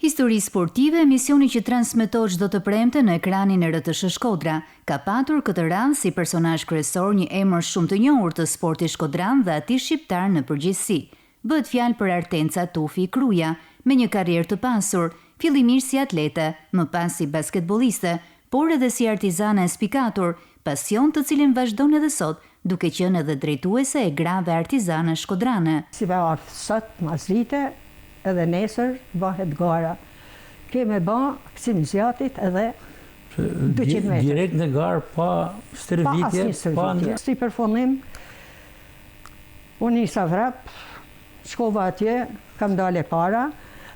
Histori sportive, emisioni që transmetohet çdo të premte në ekranin e RTS Shkodra, ka patur këtë radhë si personazh kryesor një emër shumë të njohur të sportit shkodran dhe atij shqiptar në përgjithësi. Bëhet fjalë për Artenca Tufi Kruja, me një karrierë të pasur, fillimisht si atlete, më pas si basketbolliste, por edhe si artizane e spikatur, pasion të cilin vazhdon edhe sot, duke qenë edhe drejtuese e grave artizane shkodrane. Si me ardhë sot, mazrite, edhe nesër bëhet gara. Keme ba kësim zjatit edhe 200 metrë. Direkt në garë, pa stërvitje? Pa asnjë stërvitje. Si përfundim, unë nisa vrap, shkova atje, kam dale para,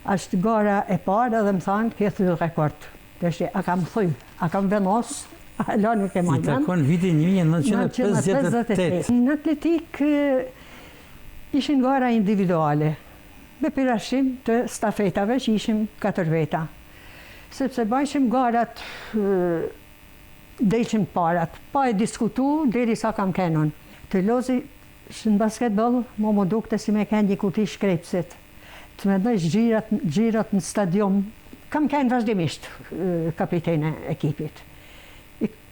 ashtë gara e para dhe më thanë, ke thyrë rekord. Deshte, a kam thuj, a kam venos, ala nuk e majnë. I takon vitin 1958. Në atletik ishin gara individuale, me pirashim të stafetave që ishim 4 veta. Sepse bajshim garat, delqim parat, pa e diskutu, deri sa kam kenon. Të lozi në basketbol, më dukte si me kenë një kuti shkrepsit. Të me dojsh gjirat në stadium, kam kenë vazhdimisht kapitene ekipit.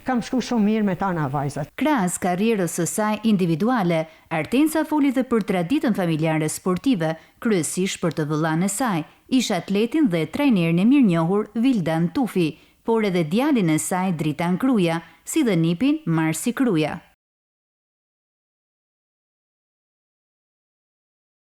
Kam shku shumë mirë me tana vajzat. Krahas karrierës së saj individuale, Artenca foli dhe për traditën familjare sportive, kryesisht për të vëllain e saj, ish atletin dhe trajnerin e mirënjohur Vildan Tufi, por edhe djalin e saj Dritan Kruja, si dhe nipin Marsi Kruja.